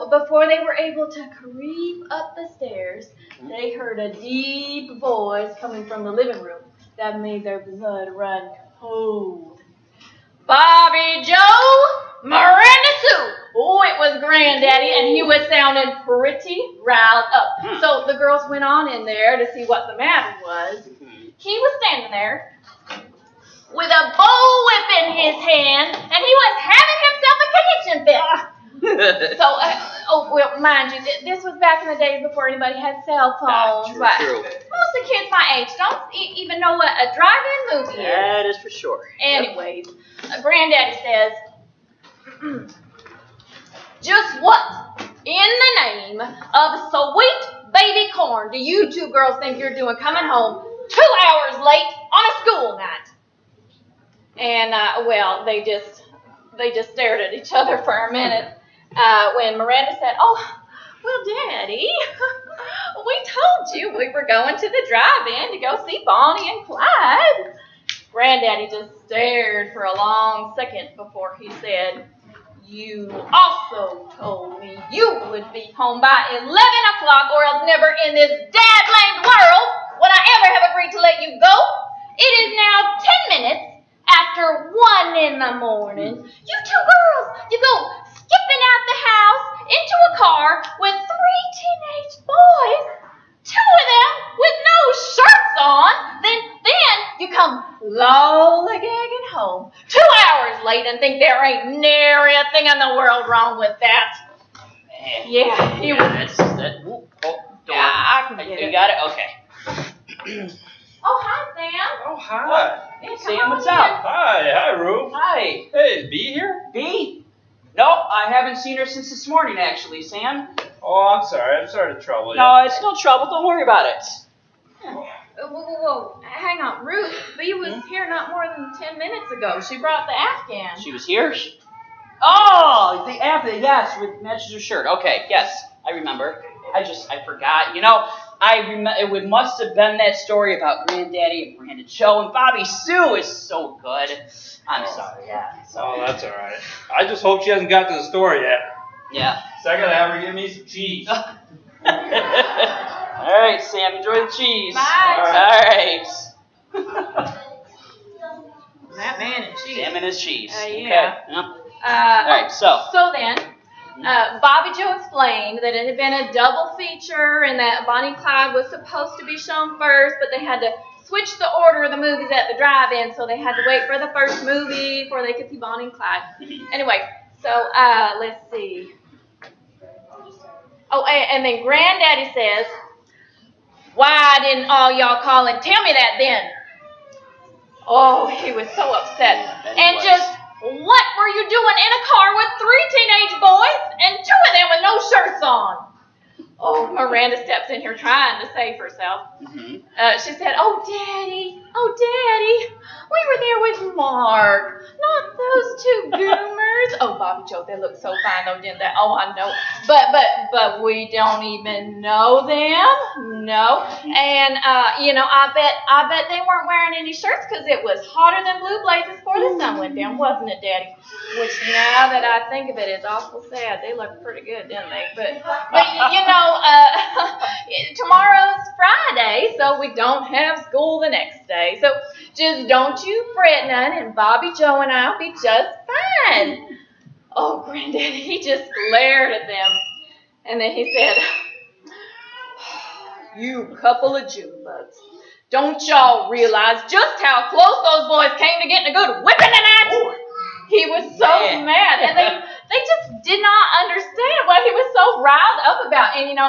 before they were able to creep up the stairs, they heard a deep voice coming from the living room that made their blood run cold. Bobby Joe, Miranda Sue. Oh, it was Granddaddy, and he was sounding pretty riled up. So the girls went on in there to see what the matter was. He was standing there with a bullwhip in his hand, and he was having himself a kitchen fit. Mind you, this was back in the days before anybody had cell phones. True. Most of the kids my age don't even know what a drive-in movie is. That is for sure. Anyways, Granddaddy says, just what in the name of sweet baby corn do you two girls think you're doing coming home 2 hours late on a school night? And, they just stared at each other for a minute when Miranda said, well, Daddy, we told you we were going to the drive-in to go see Bonnie and Clyde. Granddaddy just stared for a long second before he said, you also told me you would be home by 11 o'clock or else never in this dad-blamed world would I ever have agreed to let you go. It is now 10 minutes after 1 in the morning. You two girls, you go skipping out the house into a car with 3 teenage boys. 2 of them lollygagging home 2 hours late and think there ain't nary a thing in the world wrong with that. Yeah, he was. That's that. Ooh, oh, door. Yeah, I can get You it. got it? Okay. Oh, hi, Sam. Oh, hi. Yeah, Sam, come on what's in. up? Hi, Rube. Hi. Hey, is Bee here? B? Nope, I haven't seen her since this morning, actually, Sam. Oh, I'm sorry to trouble you. No, it's no trouble. Don't worry about it. Whoa. Hang on. Ruth, Bee was here not more than 10 minutes ago. She brought the Afghan. She was here? Oh, the app, yes, with matches her shirt. Okay, yes, I remember. I forgot. You know, it must have been that story about Granddaddy and Brandon Joe and Bobby Sue is so good. I'm sorry, yeah. Oh, that's all right. I just hope she hasn't got to the store yet. Yeah. So I gotta have her give me some cheese. All right, Sam, enjoy the cheese. Bye. All right. That man and cheese. Sam and his cheese. Yeah. Okay. Yep. All right, so. So then, Bobby Joe explained that it had been a double feature and that Bonnie and Clyde was supposed to be shown first, but they had to switch the order of the movies at the drive-in, so they had to wait for the first movie before they could see Bonnie and Clyde. Anyway, so let's see. Oh, and then Granddaddy says, "Why didn't all y'all call and tell me that then?" Oh, he was so upset. And just, what were you doing in a car with 3 teenage boys and 2 of them with no shirts on? Oh, Miranda steps in here trying to save herself. She said, "Oh, Daddy, we were there with Mark, not those 2 goomers." Oh, Bobby Joe, they look so fine though, didn't they? Oh, I know. But we don't even know them. No. And, I bet they weren't wearing any shirts because it was hotter than blue blazes before the sun went down, wasn't it, Daddy? Which now that I think of it, it's awful sad. They look pretty good, didn't they? But tomorrow's Friday, so we don't have school the next day. So just don't you fret none, and Bobby Joe and I'll be just fine. Oh, Granddaddy, he just glared at them. And then he said, "You couple of June bugs. Don't y'all realize just how close those boys came to getting a good whipping tonight?" He was so mad, and they just did not understand what he was so riled up about. And,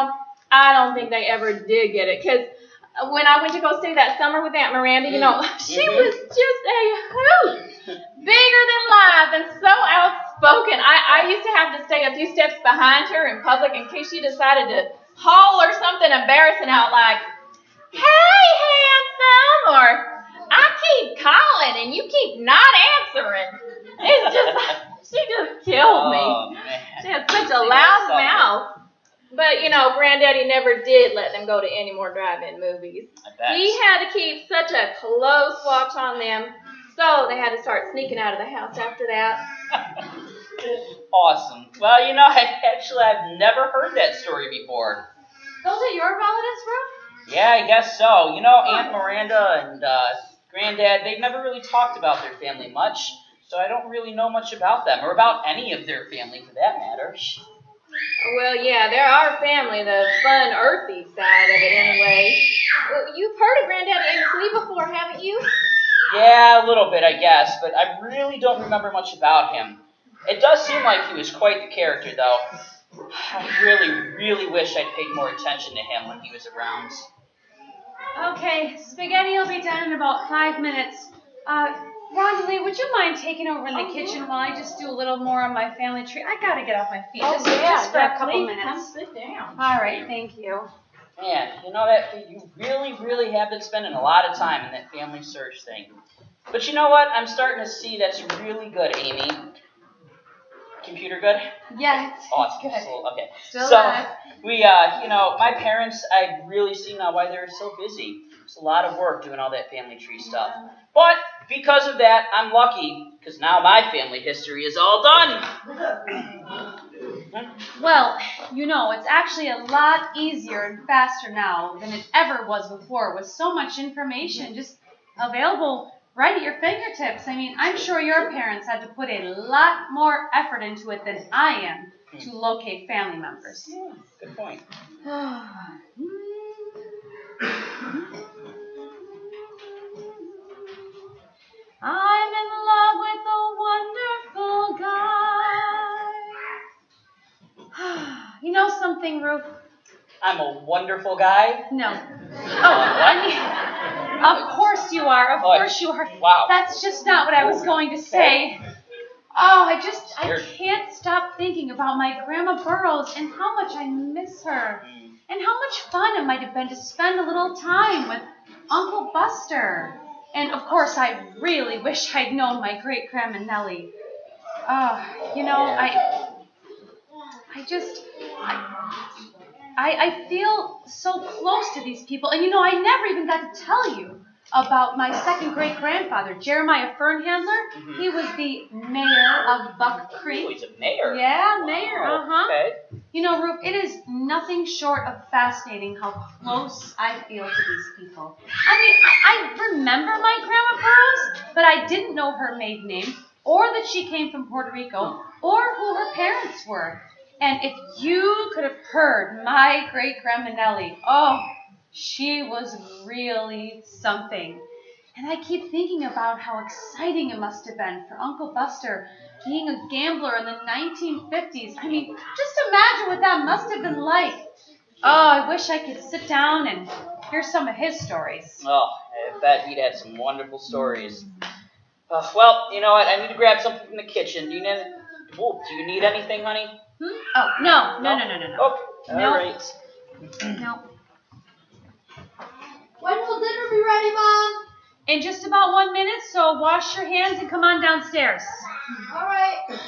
I don't think they ever did get it, because when I went to go see that summer with Aunt Miranda, she was just a hoot, bigger than life, and so outspoken. I used to have to stay a few steps behind her in public in case she decided to holler something embarrassing out like, "Hey, handsome," or "I keep calling and you keep not answering." It's just, she just killed me. Oh, man. She had such a loud mouth. But, Granddaddy never did let them go to any more drive-in movies. I bet. He had to keep such a close watch on them, so they had to start sneaking out of the house after that. Awesome. Well, I've never heard that story before. Those are your relatives, Ruth? Yeah, I guess so. Aunt Miranda and Granddad, they've never really talked about their family much, so I don't really know much about them, or about any of their family for that matter. Well, yeah, they're our family, the fun, earthy side of it anyway. Well, you've heard of Granddaddy Amos Lee before, haven't you? Yeah, a little bit, I guess, but I really don't remember much about him. It does seem like he was quite the character, though. I really, really wish I'd paid more attention to him when he was around. Okay, spaghetti will be done in about 5 minutes. Rosalie, would you mind taking over in the kitchen while I just do a little more on my family tree? I gotta get off my feet. Just for a couple minutes. Come sit down. All right, thank you. Man, that you really, really have been spending a lot of time in that family search thing. But you know what? I'm starting to see that's really good, Amy. Computer good? Yeah, it's Awesome. good. Okay. Still So, alive. we, my parents, I really see now why they're so busy. It's a lot of work doing all that family tree stuff. But because of that, I'm lucky, because now my family history is all done. Well, it's actually a lot easier and faster now than it ever was before, with so much information just available right at your fingertips. I mean, I'm sure your parents had to put a lot more effort into it than I am to locate family members. Yeah, good point. I'm in love with a wonderful guy. You know something, Ruth? I'm a wonderful guy. No. Of course you are. Of course you are. Wow. That's just not what I was going to say. Oh, I can't stop thinking about my Grandma Burroughs and how much I miss her. And how much fun it might have been to spend a little time with Uncle Buster. And of course, I really wish I'd known my great Grandma Nellie. I feel so close to these people. And I never even got to tell you about my second great grandfather, Jeremiah Fernhandler. Mm-hmm. He was the mayor of Buck Creek. Oh, he's a mayor? Yeah, mayor, Okay. Ruth, it is nothing short of fascinating how close I feel to these people. I remember my Grandma Burroughs, but I didn't know her maiden name, or that she came from Puerto Rico, or who her parents were. And if you could have heard my great Grandma Nellie, she was really something. And I keep thinking about how exciting it must have been for Uncle Buster being a gambler in the 1950s. Just imagine what that must have been like. I wish I could sit down and hear some of his stories. Oh, I bet he'd have some wonderful stories. Well, you know what? I need to grab something from the kitchen. Do you need anything, honey? Oh, no. Okay, all right. No. When will dinner be ready, Mom? In just about 1 minute, so wash your hands and come on downstairs. All right.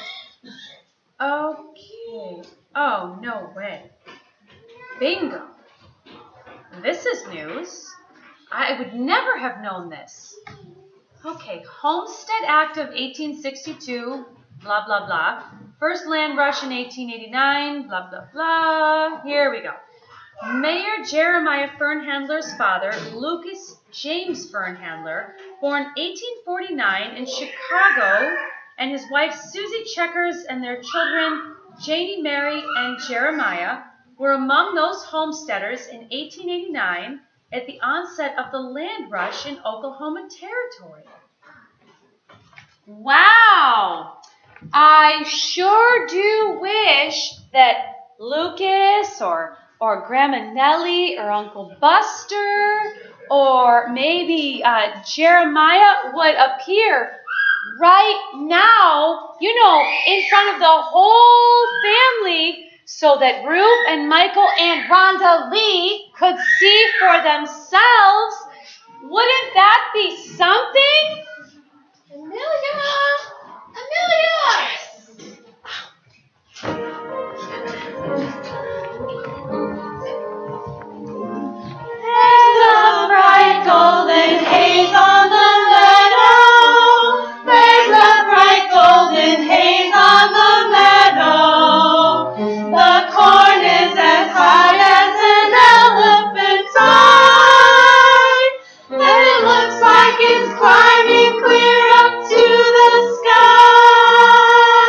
Okay. Oh, no way. Bingo. This is news. I would never have known this. Okay, Homestead Act of 1862, blah, blah, blah. First land rush in 1889, blah, blah, blah. Here we go. Mayor Jeremiah Fernhandler's father, Lucas James Fernhandler, born 1849 in Chicago, and his wife Susie Checkers and their children Janie Mary and Jeremiah were among those homesteaders in 1889 at the onset of the land rush in Oklahoma Territory. Wow! I sure do wish that Lucas or Grandma Nellie or Uncle Buster or maybe Jeremiah would appear right now, in front of the whole family so that Ruth and Michael and Rhonda Lee could see for themselves. Wouldn't that be something? Amelia! Amelia! There's a bright golden haze on the meadow. There's a bright golden haze on the meadow. The corn is as high as an elephant's eye. And it looks like it's climbing clear up to the sky.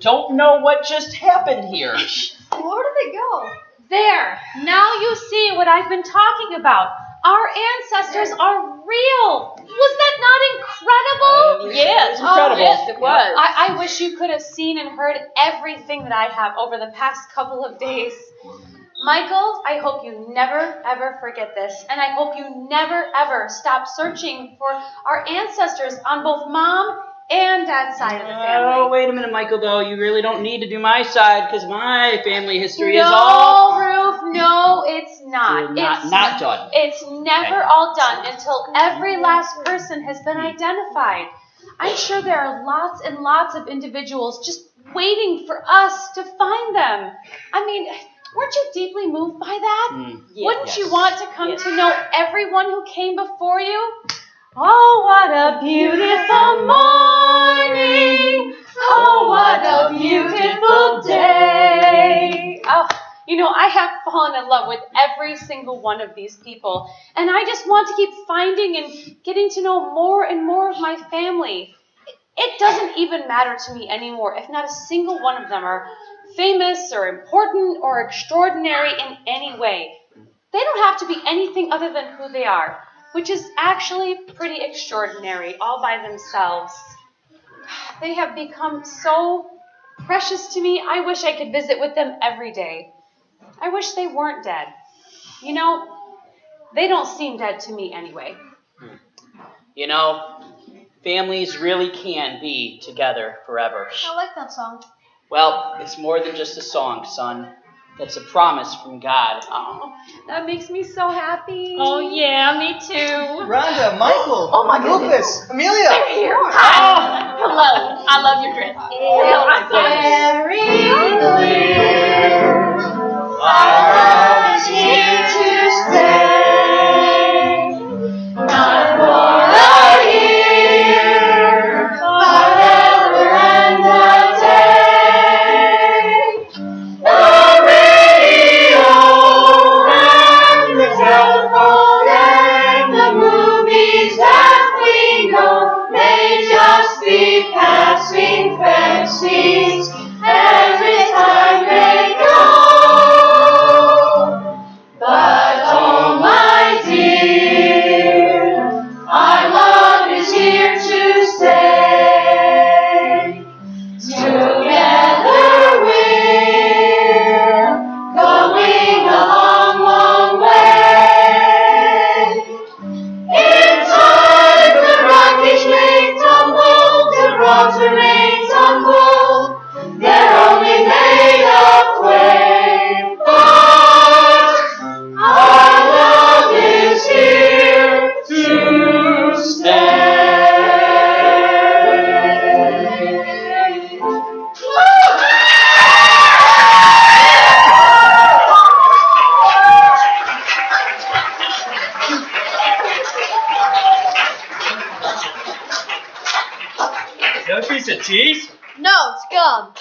don't know what just happened here. Where did they go? There, now you see what I've been talking about. Our ancestors are real. Was that not incredible? Yeah, it's incredible. Yes, it was. I wish you could have seen and heard everything that I have over the past couple of days. Michael, I hope you never, ever forget this, and I hope you never, ever stop searching for our ancestors on both Mom and Dad's side of the family. Oh, wait a minute, Michael, though. You really don't need to do my side, because my family history is all... No, Ruth, no, it's not. Not done. It's never all done until every last person has been identified. I'm sure there are lots and lots of individuals just waiting for us to find them. I mean, weren't you deeply moved by that? Wouldn't you want to come to know everyone who came before you? Oh, what a beautiful morning. Oh, what a beautiful day. Oh, you know, I have fallen in love with every single one of these people, and I just want to keep finding and getting to know more and more of my family. It doesn't even matter to me anymore if not a single one of them are famous or important or extraordinary in any way. They don't have to be anything other than who they are, which is actually pretty extraordinary all by themselves. They have become so precious to me, I wish I could visit with them every day. I wish they weren't dead. You know, they don't seem dead to me anyway. You know, families really can be together forever. I like that song. Well, it's more than just a song, son. That's a promise from God. Oh, that makes me so happy. Oh, yeah, me too. Rhonda, Michael, Oh my goodness. Rufus, Amelia. They're here. Hi. Hello. I love your dress. Very Clear, our love is here to stay. Not for a year, but ever and a day. The radio and the telephone and the movies that we know may just be passing fancies every time they go. But oh my dear, our love is here to stay. Together we're going a long, long way. In time the rockets may tumble, the rocks remain tumble, they're only made of clay. But our love is here to stay. Is that a piece of cheese? No, it's gum.